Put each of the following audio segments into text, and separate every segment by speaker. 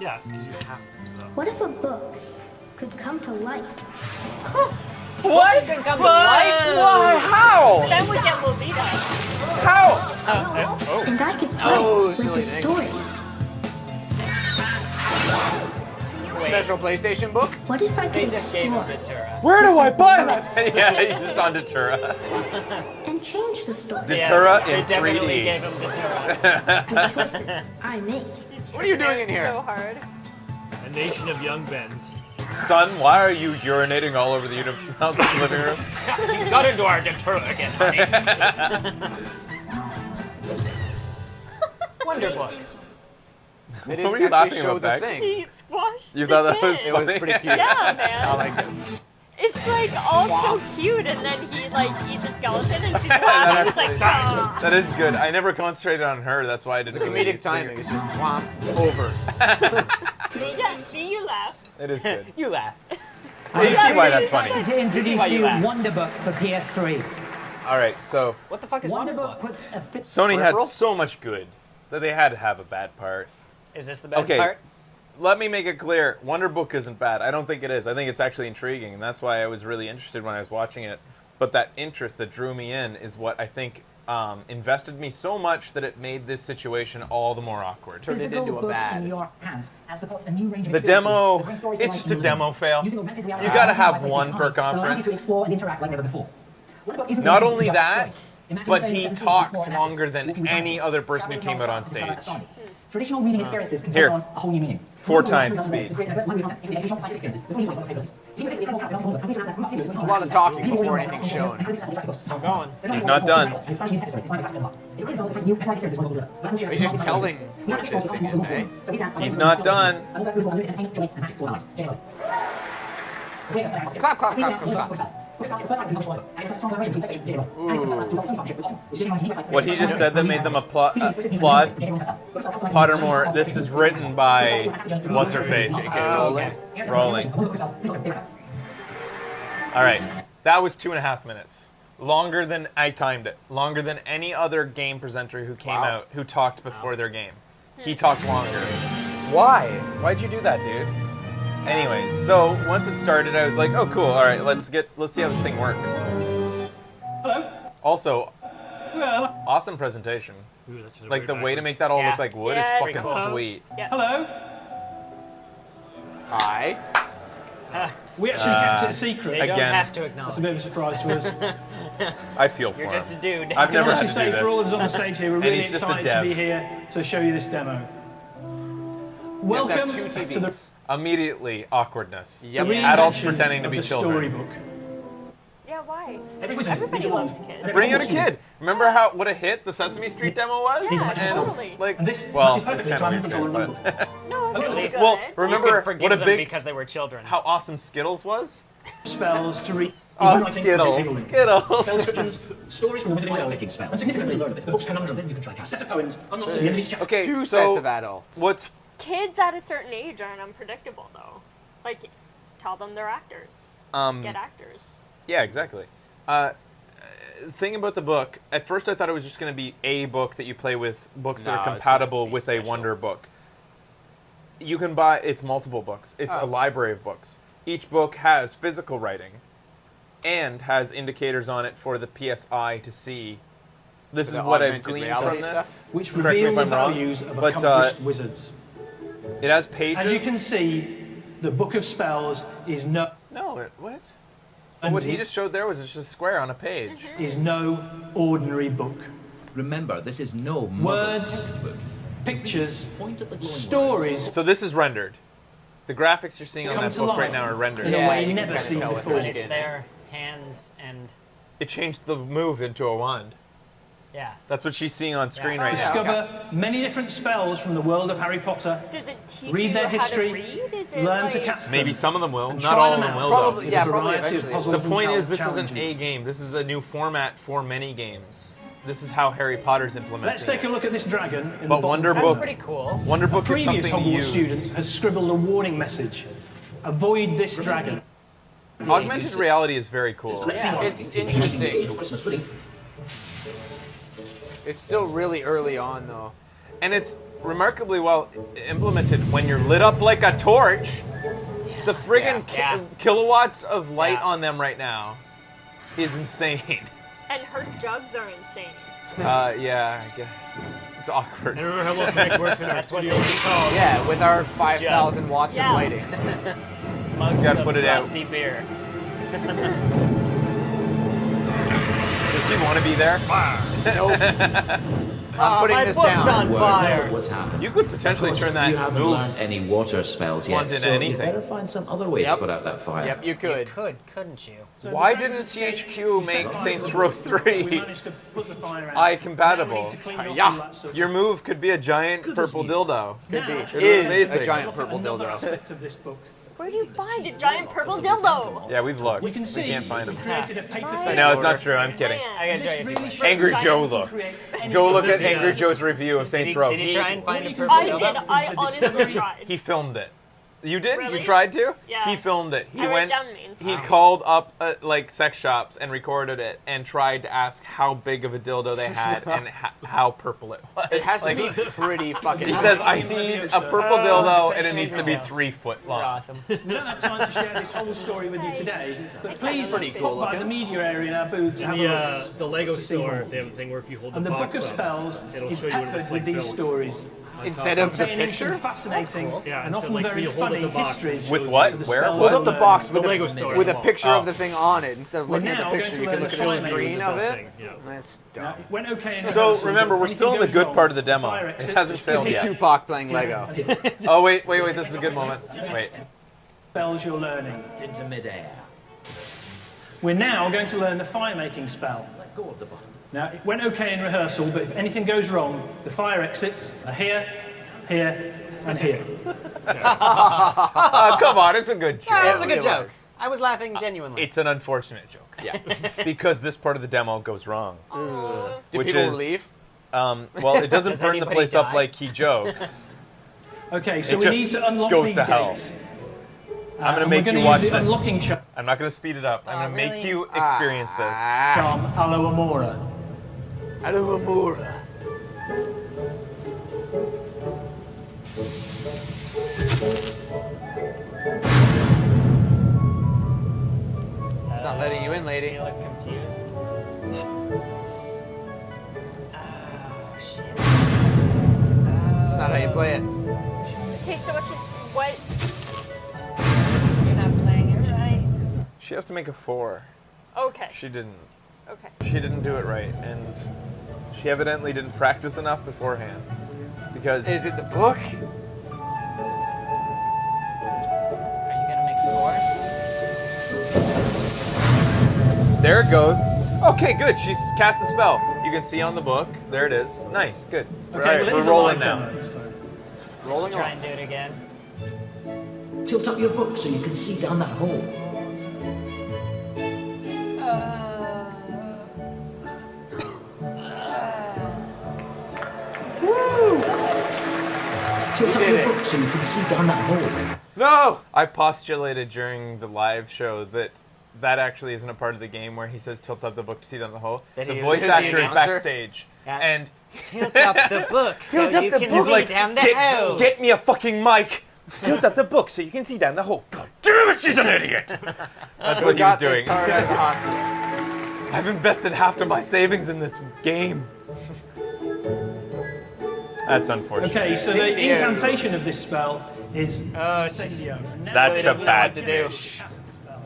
Speaker 1: Yeah, because you have to.
Speaker 2: What if a book could come to life?
Speaker 3: What? Can come to life? Why? How?
Speaker 4: Then we get Lolita.
Speaker 3: How?
Speaker 2: And I could play with the stories.
Speaker 5: Special PlayStation book?
Speaker 2: What if I
Speaker 3: They
Speaker 2: could
Speaker 3: just gave him
Speaker 2: explore
Speaker 3: Datura.
Speaker 6: Where do I buy that? Yeah, he's just on Datura.
Speaker 2: and change the story?
Speaker 6: Datura
Speaker 3: They
Speaker 6: in
Speaker 3: definitely
Speaker 6: 3D.
Speaker 3: gave him Datura.
Speaker 2: The choices I make.
Speaker 5: What are you doing in here?
Speaker 4: So hard.
Speaker 1: A nation of young Bens.
Speaker 6: Son, why are you urinating all over the living room?
Speaker 3: He got into our Datura again, honey. Wonderbook.
Speaker 5: They
Speaker 6: What were
Speaker 5: didn't
Speaker 6: you
Speaker 5: actually
Speaker 6: laughing
Speaker 5: show
Speaker 6: about,
Speaker 5: the
Speaker 6: Beck?
Speaker 5: thing.
Speaker 4: He squashed
Speaker 6: You thought
Speaker 4: the
Speaker 6: that was
Speaker 4: kid.
Speaker 5: It was
Speaker 6: funny?
Speaker 5: pretty cute.
Speaker 4: Yeah, man.
Speaker 5: I like it.
Speaker 4: It's like all so cute, and then he like eats a skeleton, and she's laughing. It's like, ah.
Speaker 6: That is good. I never concentrated on her. That's why I didn't.
Speaker 5: The
Speaker 6: really
Speaker 5: comedic timing is just whomp, over.
Speaker 4: Yeah, see, you laugh.
Speaker 6: It is good.
Speaker 3: You laugh.
Speaker 6: You see why that's funny.
Speaker 7: Excited to introduce
Speaker 3: why you
Speaker 7: you
Speaker 3: laugh.
Speaker 7: Wonderbook for PS3.
Speaker 6: All right, so
Speaker 3: What the fuck is
Speaker 7: Wonderbook
Speaker 3: Wonderbook?
Speaker 7: puts a fit.
Speaker 6: Sony had
Speaker 5: Peripheral?
Speaker 6: so much good that they had to have a bad part.
Speaker 3: Is this the bad
Speaker 6: Okay.
Speaker 3: part?
Speaker 6: Let me make it clear. Wonderbook isn't bad. I don't think it is. I think it's actually intriguing, and that's why I was really interested when I was watching it. But that interest that drew me in is what I think invested me so much that it made this situation all the more awkward.
Speaker 5: Turned it
Speaker 7: Physical
Speaker 5: into a
Speaker 7: book
Speaker 5: bad.
Speaker 7: in your hands and supports a new range of
Speaker 6: The
Speaker 7: experiences
Speaker 6: demo,
Speaker 7: that bring stories
Speaker 6: it's
Speaker 7: to life
Speaker 6: just
Speaker 7: in
Speaker 6: a
Speaker 7: your
Speaker 6: demo
Speaker 7: living room.
Speaker 6: fail.
Speaker 7: Using augmented reality
Speaker 6: You gotta have
Speaker 7: technology
Speaker 6: one
Speaker 7: PlayStation
Speaker 6: per
Speaker 7: Eye that allows you
Speaker 6: conference.
Speaker 7: to explore and interact like never before. Wonderbook isn't
Speaker 6: Not
Speaker 7: limited to
Speaker 6: only
Speaker 7: just
Speaker 6: that,
Speaker 7: stories. Imagine
Speaker 6: but
Speaker 7: saying
Speaker 6: he
Speaker 7: sentences
Speaker 6: talks
Speaker 7: explore and
Speaker 6: longer
Speaker 7: actors,
Speaker 6: than
Speaker 7: walking with
Speaker 6: any
Speaker 7: glasses,
Speaker 6: other person who
Speaker 7: traveling
Speaker 6: came out on
Speaker 7: across stars to discover
Speaker 6: stage.
Speaker 7: that story. Traditional reading experiences can
Speaker 6: Here.
Speaker 7: take on a whole new meaning.
Speaker 6: 4 times speed.
Speaker 5: A lot of talking before anything's shown.
Speaker 3: I'm going.
Speaker 6: He's not done.
Speaker 5: He's just telling what this thing is, eh?
Speaker 6: He's not done.
Speaker 5: Clap, clap, clap, clap, clap.
Speaker 6: What he just said that made them applaud. Pottermore, this is written by what's her face? Rowling. All right, that was 2.5 minutes. Longer than I timed it. Longer than any other game presenter who came out who talked before their game. He talked longer. Why? Why'd you do that, dude? Anyway, so once it started, I was like, "Oh, cool! All right, let's see how this thing works."
Speaker 1: Hello.
Speaker 6: Also,
Speaker 1: Well,
Speaker 6: awesome presentation.
Speaker 1: ooh, that's
Speaker 6: Like the way to
Speaker 1: backwards.
Speaker 6: make that all
Speaker 3: Yeah.
Speaker 6: look like wood
Speaker 4: Yeah,
Speaker 6: is fucking
Speaker 4: cool.
Speaker 6: sweet.
Speaker 1: Hello.
Speaker 5: Hi.
Speaker 1: We actually kept it a secret.
Speaker 3: They don't
Speaker 6: Again.
Speaker 3: have to
Speaker 1: That's a
Speaker 3: acknowge.
Speaker 1: bit of a surprise to us.
Speaker 6: I feel for
Speaker 3: You're just a
Speaker 6: him.
Speaker 3: dude.
Speaker 6: I've never had
Speaker 1: Honestly
Speaker 6: to
Speaker 1: say,
Speaker 6: do
Speaker 1: for all of us on the
Speaker 6: this.
Speaker 1: stage here, we're
Speaker 6: And
Speaker 1: really
Speaker 6: he's just a
Speaker 1: excited to
Speaker 6: dev.
Speaker 1: be here to show you this demo. Welcome
Speaker 5: two
Speaker 1: to the
Speaker 5: TVs.
Speaker 6: Immediately awkwardness.
Speaker 5: Yep.
Speaker 6: Adults
Speaker 1: reinvention
Speaker 6: pretending to
Speaker 1: of
Speaker 6: be
Speaker 1: the
Speaker 6: children.
Speaker 1: storybook.
Speaker 4: Yeah, why?
Speaker 1: Everybody
Speaker 4: loves kids.
Speaker 6: Bring out a kid. Remember what a hit the Sesame Street demo was?
Speaker 4: Yeah,
Speaker 6: And,
Speaker 4: totally.
Speaker 6: like,
Speaker 1: And this
Speaker 6: well,
Speaker 1: matches perfectly
Speaker 6: it's
Speaker 1: to
Speaker 6: kind
Speaker 1: our
Speaker 6: of
Speaker 1: control
Speaker 6: weird,
Speaker 1: and
Speaker 6: but
Speaker 4: No, it's really good.
Speaker 6: well,
Speaker 3: You
Speaker 6: remember
Speaker 3: could forgive
Speaker 6: what a
Speaker 3: them
Speaker 6: big
Speaker 3: because they were children.
Speaker 6: how awesome Skittles was?
Speaker 1: spells to read.
Speaker 6: Oh, Skittles,
Speaker 1: Spell
Speaker 6: Skittles.
Speaker 1: descriptions, stories from the Wizarding World, making spell. And significantly learn a bit. The book's conundrum, then you can try a set of poems, unlocked at the end of each chapter.
Speaker 6: Okay,
Speaker 5: Two sets
Speaker 6: so
Speaker 5: of adults.
Speaker 6: what's
Speaker 4: Kids at a certain age aren't unpredictable, though. Like, tell them they're actors. Get actors.
Speaker 6: yeah, exactly. Thing about the book, at first I thought it was just going to be a book that you play with books that
Speaker 5: No,
Speaker 6: are
Speaker 5: it's
Speaker 6: compatible
Speaker 5: gonna be
Speaker 6: with a
Speaker 5: special.
Speaker 6: Wonder book. You can buy, it's multiple books. It's a
Speaker 5: Oh.
Speaker 6: library of books. Each book has physical writing and has indicators on it for the PSI to see. This is
Speaker 5: the
Speaker 6: what I've
Speaker 5: augmented
Speaker 6: gleaned
Speaker 5: reality
Speaker 6: from this.
Speaker 5: stuff?
Speaker 1: Which
Speaker 6: Correct me
Speaker 1: reveal
Speaker 6: if
Speaker 1: the
Speaker 6: I'm wrong,
Speaker 1: values of
Speaker 6: but,
Speaker 1: accomplished wizards.
Speaker 6: It has pages.
Speaker 1: As you can see, the Book of Spells is no
Speaker 6: What? What he just showed there was just a square on a page.
Speaker 1: ordinary book.
Speaker 8: Remember, this is no
Speaker 1: Words,
Speaker 8: muggle textbook.
Speaker 1: pictures,
Speaker 8: Point at the glowing
Speaker 1: stories
Speaker 6: So this is rendered. The graphics you're seeing on
Speaker 1: come
Speaker 6: that
Speaker 1: to
Speaker 6: book
Speaker 1: life
Speaker 6: right now are rendered.
Speaker 1: in a
Speaker 5: Yeah,
Speaker 1: way
Speaker 5: you can
Speaker 1: never
Speaker 5: kinda
Speaker 1: seen
Speaker 5: tell what
Speaker 1: before.
Speaker 5: they
Speaker 3: It's
Speaker 5: did.
Speaker 3: their hands and
Speaker 6: It changed the move into a wand.
Speaker 3: yeah.
Speaker 6: That's what she's seeing on screen
Speaker 3: Yeah.
Speaker 6: right now.
Speaker 1: Discover many different spells from the world of Harry Potter.
Speaker 4: Does it teach
Speaker 1: Read
Speaker 4: you
Speaker 1: their
Speaker 4: how
Speaker 1: history,
Speaker 4: to read? Is it
Speaker 1: learn
Speaker 4: like...
Speaker 1: to cast them.
Speaker 6: Maybe some of them will.
Speaker 1: and
Speaker 6: Not
Speaker 1: try
Speaker 6: all of
Speaker 1: them
Speaker 6: them
Speaker 1: out.
Speaker 6: will,
Speaker 5: Probably-
Speaker 6: though.
Speaker 5: yeah,
Speaker 1: There's a
Speaker 5: probably
Speaker 1: variety of
Speaker 5: eventually.
Speaker 1: puzzles
Speaker 6: The point
Speaker 1: and
Speaker 6: is, this isn't a
Speaker 1: challenges.
Speaker 6: game. This is a new format for many games. This is how Harry Potter's implemented.
Speaker 1: Let's take a look at this dragon in
Speaker 6: But
Speaker 1: the bottom.
Speaker 3: That's
Speaker 6: Wonderbook,
Speaker 3: pretty cool.
Speaker 6: Wonderbook is
Speaker 1: Previous
Speaker 6: something to
Speaker 1: Hogwarts
Speaker 6: use.
Speaker 1: student has scribbled a warning message. Avoid this dragon.
Speaker 6: Augmented reality is very cool.
Speaker 1: Let's see what
Speaker 5: It's interesting. It's still really early on, though.
Speaker 6: And it's remarkably well implemented when you're lit up like a torch. The friggin' kilowatts of light on them right now is insane.
Speaker 4: And her jugs are insane.
Speaker 6: Yeah, I guess. It's awkward.
Speaker 1: And remember how well Meg works in our studio?
Speaker 5: Yeah, with our 5,000 watts of lighting.
Speaker 3: Mugs
Speaker 6: Gotta
Speaker 3: of
Speaker 6: put it out.
Speaker 3: frosty beer.
Speaker 6: Does he want to be there?
Speaker 5: Nope. I'm putting
Speaker 3: my
Speaker 5: this
Speaker 3: book's
Speaker 5: down.
Speaker 3: on fire.
Speaker 8: What's happened?
Speaker 6: You could potentially
Speaker 8: Of course,
Speaker 6: turn that
Speaker 8: You haven't
Speaker 6: move
Speaker 8: learned any water spells
Speaker 6: onto
Speaker 8: yet, so
Speaker 6: anything.
Speaker 8: you better find some other way to put out that fire.
Speaker 5: Yep, you could.
Speaker 3: Couldn't you?
Speaker 6: Why didn't THQ make Saints Row 3
Speaker 1: managed to put the fire out.
Speaker 6: eye compatible?
Speaker 1: Now we need to clean off all
Speaker 6: Yeah,
Speaker 1: that stuff.
Speaker 6: your move could be a giant purple dildo.
Speaker 5: Could be.
Speaker 1: Now,
Speaker 5: It is
Speaker 6: amazing.
Speaker 5: a giant purple
Speaker 1: Another
Speaker 5: dildo.
Speaker 1: aspect of this book.
Speaker 4: Where do you find a giant purple dildo?
Speaker 6: Yeah, we've looked.
Speaker 1: We can see
Speaker 6: can't find
Speaker 1: we
Speaker 6: them.
Speaker 1: created a paper
Speaker 4: Right.
Speaker 6: No, it's not true. I'm kidding.
Speaker 4: Man.
Speaker 3: I gotta show you.
Speaker 1: This really shows
Speaker 6: Angry
Speaker 1: giant
Speaker 6: Joe
Speaker 1: can
Speaker 6: look.
Speaker 1: create any
Speaker 6: Go look
Speaker 1: sort
Speaker 6: at
Speaker 1: of-
Speaker 6: Angry Joe's review of Saints Row.
Speaker 3: Did he try and find a purple
Speaker 4: I
Speaker 3: dildo?
Speaker 4: did. I honestly tried.
Speaker 6: He filmed it. You did?
Speaker 4: Really?
Speaker 6: You tried to?
Speaker 4: Yeah.
Speaker 6: He filmed it. He
Speaker 4: I went
Speaker 6: went.
Speaker 4: down Main
Speaker 6: He
Speaker 4: Street.
Speaker 6: called up like sex shops and recorded it and tried to ask how big of a dildo they had and how purple it was.
Speaker 5: It has to
Speaker 6: Like,
Speaker 5: be pretty fucking.
Speaker 6: He says, "I need a purple dildo and it needs to be 3 foot
Speaker 3: You're
Speaker 6: long."
Speaker 3: awesome.
Speaker 1: We don't have time to share this whole story with you today, but please
Speaker 5: pretty cool
Speaker 1: pop by the media area in our booth to
Speaker 9: In
Speaker 1: have a look.
Speaker 9: the Lego store, they have a thing where if you hold
Speaker 1: And
Speaker 9: the
Speaker 1: the
Speaker 9: box
Speaker 1: Book of
Speaker 9: up,
Speaker 1: Spells
Speaker 9: it'll
Speaker 1: is
Speaker 9: show you what it
Speaker 1: peppered
Speaker 9: looks
Speaker 1: with
Speaker 9: like
Speaker 1: these
Speaker 9: built
Speaker 1: stories,
Speaker 5: Instead of the
Speaker 1: containing some
Speaker 5: picture.
Speaker 1: fascinating
Speaker 9: Yeah,
Speaker 1: and
Speaker 9: and so,
Speaker 1: often
Speaker 9: like, so
Speaker 1: very
Speaker 9: you hold up
Speaker 1: funny
Speaker 9: the box and it
Speaker 1: histories
Speaker 6: With
Speaker 9: shows
Speaker 6: what?
Speaker 1: to the
Speaker 6: Where?
Speaker 1: spells
Speaker 6: Hold
Speaker 5: Hold up the
Speaker 1: and
Speaker 5: box
Speaker 9: The
Speaker 5: with
Speaker 9: Lego
Speaker 5: a,
Speaker 9: store.
Speaker 5: with a picture
Speaker 6: Oh.
Speaker 5: of the thing on it. Instead of
Speaker 1: We're
Speaker 5: looking at
Speaker 1: now
Speaker 5: the
Speaker 1: going
Speaker 5: picture,
Speaker 1: to
Speaker 5: you can
Speaker 1: learn
Speaker 5: look
Speaker 1: the
Speaker 5: at the
Speaker 1: fire
Speaker 5: screen
Speaker 1: making
Speaker 5: of it.
Speaker 9: thing, yeah.
Speaker 5: That's
Speaker 1: Now,
Speaker 5: dumb.
Speaker 1: it went okay in
Speaker 6: So
Speaker 1: rehearsal,
Speaker 6: remember,
Speaker 1: but
Speaker 6: we're
Speaker 1: if
Speaker 6: still in
Speaker 1: anything
Speaker 6: the good
Speaker 1: goes
Speaker 6: part of the
Speaker 1: wrong,
Speaker 6: demo.
Speaker 1: fire
Speaker 6: It
Speaker 1: exits,
Speaker 6: hasn't
Speaker 1: just give
Speaker 6: failed
Speaker 1: me
Speaker 6: yet.
Speaker 5: Tupac playing Lego.
Speaker 6: Oh wait, this is a good moment. Wait.
Speaker 1: spells you're learning.
Speaker 8: Into midair.
Speaker 1: We're now going to learn the fire making spell.
Speaker 8: Let go of the button.
Speaker 1: Now, it went okay in rehearsal, but if anything goes wrong, the fire exits are here, here, and here.
Speaker 6: Come on, it's a good joke.
Speaker 3: That was a good
Speaker 5: It
Speaker 3: joke.
Speaker 5: was.
Speaker 3: I was laughing genuinely.
Speaker 6: It's an unfortunate joke.
Speaker 5: Yeah.
Speaker 6: Because this part of the demo goes wrong.
Speaker 4: Aw.
Speaker 5: Did
Speaker 6: Which
Speaker 5: people
Speaker 6: is-
Speaker 5: leave?
Speaker 6: Well, it doesn't
Speaker 3: Does
Speaker 6: burn the
Speaker 3: anybody
Speaker 6: place up
Speaker 3: die?
Speaker 6: like he jokes.
Speaker 1: Okay, so
Speaker 6: It
Speaker 1: we
Speaker 6: just
Speaker 1: need to unlock
Speaker 6: goes
Speaker 1: these
Speaker 6: to hell.
Speaker 1: gates.
Speaker 6: I'm gonna
Speaker 1: and
Speaker 6: make
Speaker 1: we're
Speaker 6: you
Speaker 1: gonna
Speaker 6: watch
Speaker 1: use the
Speaker 6: this.
Speaker 1: unlocking
Speaker 6: I'm not gonna speed it up. I'm gonna make
Speaker 3: really?
Speaker 6: you experience this.
Speaker 1: charm Alo Amora.
Speaker 5: Aluamura. It's not letting you in, lady.
Speaker 3: You look confused. Oh, shit.
Speaker 5: It's not how you play it.
Speaker 4: Okay, so what?
Speaker 3: You're not playing it right.
Speaker 6: She has to make a 4.
Speaker 4: Okay.
Speaker 6: She didn't.
Speaker 4: Okay.
Speaker 6: She didn't do it right, and she evidently didn't practice enough beforehand. Because
Speaker 5: Is it the book?
Speaker 3: Are you gonna make 4?
Speaker 6: there it goes. Okay, good. She's cast the spell. You can see on the book. There it is. Nice, good.
Speaker 1: Okay,
Speaker 6: All right,
Speaker 1: well, it
Speaker 6: we're
Speaker 1: is a
Speaker 6: rolling
Speaker 1: live
Speaker 6: now.
Speaker 1: demo, so-
Speaker 5: Rolling
Speaker 3: Try
Speaker 5: on.
Speaker 3: and do it again.
Speaker 8: Tilt up your book so you can see down that hole. Tilt up
Speaker 5: did
Speaker 8: your
Speaker 5: it.
Speaker 8: book so you can see down that hole.
Speaker 5: No!
Speaker 6: I postulated during the live show that that actually isn't a part of the game where he says tilt up the book to see down the hole.
Speaker 3: That
Speaker 6: The
Speaker 3: he
Speaker 6: voice
Speaker 3: is the
Speaker 6: actor is
Speaker 3: announcer?
Speaker 6: backstage.
Speaker 3: Yeah.
Speaker 6: And
Speaker 3: Tilt up the book so
Speaker 5: Tilt up
Speaker 3: you
Speaker 5: the
Speaker 3: can
Speaker 5: book.
Speaker 3: see down the hole.
Speaker 6: Get me a fucking mic. Tilt up the book so you can see down the hole. God damn it, she's an idiot. That's what he was
Speaker 5: Got this
Speaker 6: doing.
Speaker 5: tard out of the hospital.
Speaker 6: I've invested half of my savings in this game. That's unfortunate.
Speaker 1: Okay, so the
Speaker 5: Incendio.
Speaker 1: incantation of this spell is
Speaker 3: Oh, it's just,
Speaker 1: Incendio. And now
Speaker 6: That's
Speaker 3: really
Speaker 6: a
Speaker 3: doesn't know
Speaker 6: bad
Speaker 3: what to do.
Speaker 6: finish.
Speaker 1: cast the spell.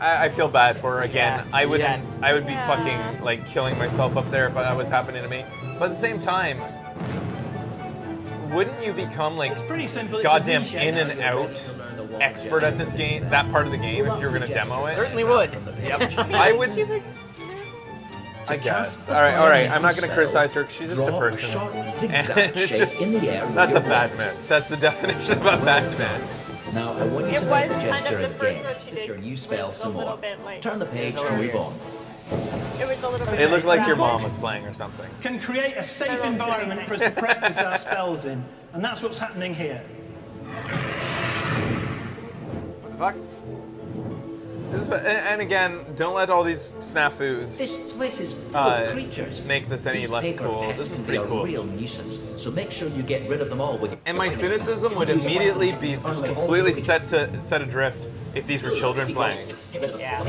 Speaker 6: I feel bad for her again.
Speaker 3: Yeah,
Speaker 6: I would
Speaker 3: yeah.
Speaker 6: I would be
Speaker 4: Yeah.
Speaker 6: fucking like killing myself up there if that was happening to me. But at the same time, wouldn't you become like
Speaker 1: It's pretty simple. It's a
Speaker 6: goddamn
Speaker 1: Z-shape.
Speaker 6: in and out expert at this game, that part of the game, if you're gonna demo it?
Speaker 3: certainly would.
Speaker 6: I would.
Speaker 4: She was.
Speaker 6: I guess. All right. I'm not gonna criticize her. 'Cause she's just a
Speaker 8: Draw a
Speaker 6: person.
Speaker 8: sharp
Speaker 6: And
Speaker 8: zigzag
Speaker 6: it's
Speaker 8: shape
Speaker 6: just
Speaker 8: in the air. with
Speaker 6: that's a
Speaker 8: your
Speaker 6: bad
Speaker 8: book.
Speaker 6: miss. That's the definition of a bad miss.
Speaker 8: Now I want you
Speaker 4: It
Speaker 8: to
Speaker 4: was
Speaker 8: make the
Speaker 4: kind
Speaker 8: gesture
Speaker 4: of the first
Speaker 8: again.
Speaker 4: one she
Speaker 8: Just
Speaker 4: did.
Speaker 8: your new spell
Speaker 4: was
Speaker 8: some
Speaker 4: a little
Speaker 8: more.
Speaker 4: bit like.
Speaker 8: Turn the page
Speaker 3: It's
Speaker 8: and move
Speaker 3: weird.
Speaker 8: on.
Speaker 4: It was a little bit.
Speaker 6: It looked like your
Speaker 4: graphic.
Speaker 6: mom was playing or something.
Speaker 1: Can create a safe environment for us to practice our spells in, and that's what's happening here.
Speaker 5: What the fuck?
Speaker 6: And again, don't let all these snafus
Speaker 8: This place is full of creatures.
Speaker 6: make this any
Speaker 8: These
Speaker 6: less
Speaker 8: paper
Speaker 6: cool.
Speaker 8: pests
Speaker 6: This is
Speaker 8: can
Speaker 6: pretty
Speaker 8: be a
Speaker 6: cool.
Speaker 8: real nuisance, so make sure you get rid of them all with your...
Speaker 6: And my cynicism would immediately be just completely set adrift if these were children playing.
Speaker 4: Yeah.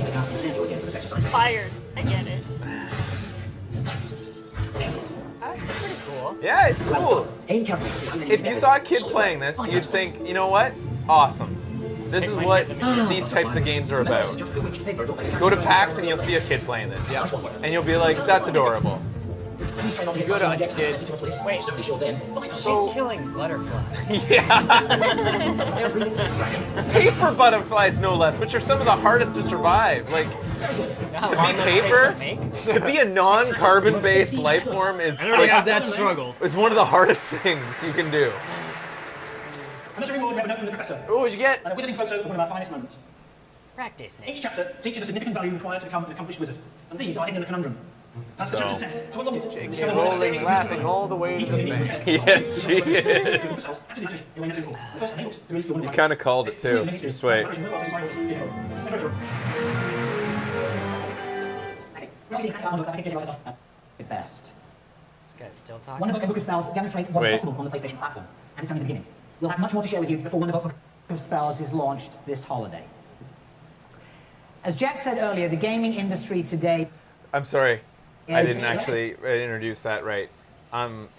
Speaker 4: Fired. I get it.
Speaker 3: That's pretty cool.
Speaker 6: Yeah, it's cool. If you saw a kid playing this, you'd think, you know what? Awesome. This is what these types of games are about. Go to PAX and you'll see a kid playing this. And you'll be like, that's adorable.
Speaker 5: Good on you, kid.
Speaker 3: Wait, she's killing butterflies.
Speaker 6: Yeah. Paper butterflies, no less, which are some of the hardest to survive. Like,
Speaker 3: How
Speaker 6: to
Speaker 3: long
Speaker 6: be
Speaker 3: those
Speaker 6: paper,
Speaker 3: take to make?
Speaker 6: to be a non-carbon-based life form is
Speaker 9: I don't really have that struggle.
Speaker 6: It's one of the hardest things you can do.
Speaker 1: I'm just reward we have a note from the professor.
Speaker 5: Ooh, what'd you get?
Speaker 1: And a wizarding photo of one of our finest moments.
Speaker 3: Practice, Nick.
Speaker 1: Each chapter teaches a significant value required to become an accomplished wizard. And these are hidden in the conundrum. That's the chapter's test. So along it.
Speaker 5: J.K. Rowling laughing all the way to the bank.
Speaker 6: Yes, she is. You kind of called it too. Just wait.
Speaker 7: Best.
Speaker 3: This guy's still talking.
Speaker 7: Wonderbook and Book of Spells demonstrate what's
Speaker 6: Wait.
Speaker 7: possible on the PlayStation platform, and it's only the beginning. We'll have much more to share with you before Wonderbook Book of Spells is launched this holiday. As Jack said earlier, the gaming industry today...
Speaker 6: I'm sorry. I
Speaker 7: Yes.
Speaker 6: didn't actually introduce that right.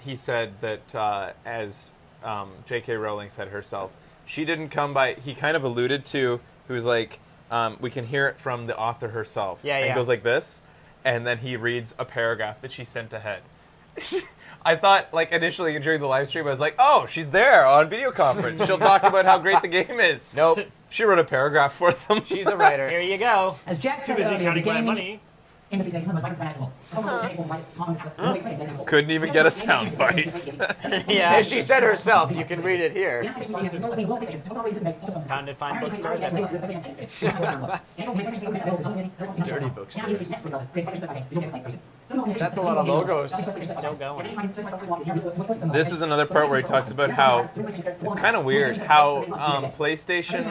Speaker 6: He said that as J.K. Rowling said herself, she didn't come by... He kind of alluded to, he was like, we can hear it from the author herself.
Speaker 3: Yeah,
Speaker 6: and
Speaker 3: yeah.
Speaker 6: it goes like this, and then he reads a paragraph that she sent ahead. I thought, like, initially during the live stream, I was like, oh, she's there on video conference. She'll talk about how great the game is.
Speaker 5: Nope.
Speaker 6: She wrote a paragraph for them.
Speaker 5: She's a writer.
Speaker 3: Here you go.
Speaker 7: As Jack
Speaker 9: Too
Speaker 7: said
Speaker 9: busy
Speaker 7: earlier, the
Speaker 9: counting my
Speaker 7: gaming
Speaker 9: money.
Speaker 7: industry today is one of the most vibrant and equitable.
Speaker 6: Couldn't even get a soundbite.
Speaker 3: Yeah.
Speaker 5: As she said herself, you can read it here.
Speaker 3: Time to find bookstores
Speaker 5: Dirty bookstores. That's a lot of logos.
Speaker 3: Still going.
Speaker 6: This is another part where he talks about how it's kind of weird how PlayStation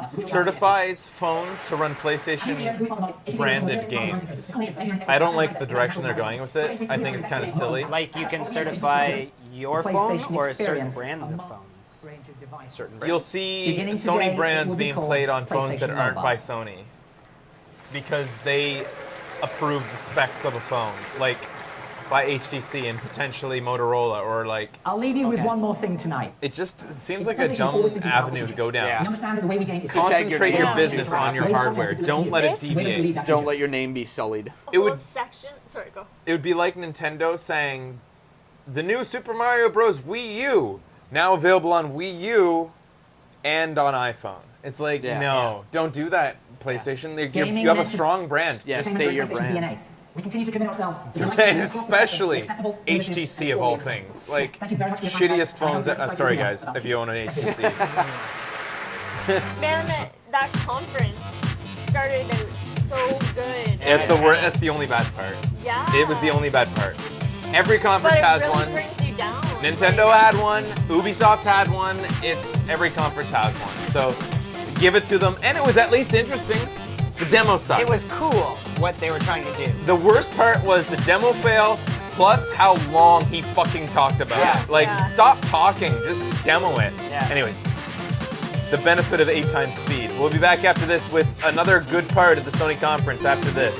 Speaker 6: certifies phones to run PlayStation branded games. I don't like the direction they're going with it. I think it's kind of silly.
Speaker 3: Like you can certify your phone or certain brands of phones.
Speaker 5: Certain
Speaker 6: You'll see
Speaker 7: Beginning
Speaker 6: Sony
Speaker 7: today, it
Speaker 6: brands
Speaker 7: will be
Speaker 6: being
Speaker 7: called
Speaker 6: played on phones that
Speaker 7: PlayStation
Speaker 6: aren't
Speaker 7: Mobile.
Speaker 6: by Sony because they approve the specs of a phone, like by HTC and potentially Motorola, or like
Speaker 7: I'll leave you with
Speaker 3: Okay.
Speaker 7: one more thing tonight.
Speaker 6: it just seems
Speaker 7: It's
Speaker 6: like a
Speaker 7: PlayStation's
Speaker 6: dumb
Speaker 7: always thinking about the
Speaker 6: avenue to
Speaker 7: future.
Speaker 6: go down.
Speaker 5: Yeah.
Speaker 7: We understand that the way we game is
Speaker 6: Concentrate your
Speaker 4: Yeah.
Speaker 6: business on your hardware. Don't let it deviate.
Speaker 5: Don't let your name be sullied.
Speaker 6: It
Speaker 4: Whole
Speaker 6: would
Speaker 4: section. Sorry, go.
Speaker 6: it would be like Nintendo saying the new Super Mario Bros. Wii U now available on Wii U and on iPhone. It's like
Speaker 5: Yeah.
Speaker 6: no, don't do that, PlayStation.
Speaker 7: Gaming
Speaker 6: You have a
Speaker 7: meant to-
Speaker 6: strong brand.
Speaker 5: Yeah,
Speaker 7: Entertainment
Speaker 5: stay
Speaker 7: great
Speaker 5: your
Speaker 7: PlayStation's
Speaker 5: brand.
Speaker 7: DNA. We continue to commit ourselves to
Speaker 6: And
Speaker 7: delighting across the spectrum,
Speaker 6: especially
Speaker 7: accessible, innovative,
Speaker 6: HTC
Speaker 7: and
Speaker 6: of all
Speaker 7: story-oriented.
Speaker 6: things. Like
Speaker 7: Thank you very much for your time
Speaker 6: shittiest
Speaker 7: tonight. I hope
Speaker 6: phones.
Speaker 7: you're excited
Speaker 6: Sorry
Speaker 7: to hear
Speaker 6: guys,
Speaker 7: about
Speaker 6: if you own an
Speaker 7: future.
Speaker 6: HTC.
Speaker 4: Man, that conference started out so good.
Speaker 6: That's the only bad part.
Speaker 4: Yeah.
Speaker 6: It was the only bad part. Every conference
Speaker 4: But it
Speaker 6: has
Speaker 4: really
Speaker 6: one.
Speaker 4: brings you down.
Speaker 6: Nintendo had one. Ubisoft had one. Every conference has one. So give it to them, and it was at least interesting. The demo sucked.
Speaker 3: It was cool what they were trying to do.
Speaker 6: The worst part was the demo fail, plus how long he fucking talked about it. Like,
Speaker 4: Yeah.
Speaker 6: stop talking, just demo it.
Speaker 3: Yeah.
Speaker 6: Anyway, the benefit of 8 times speed. We'll be back after this with another good part of the Sony conference after this.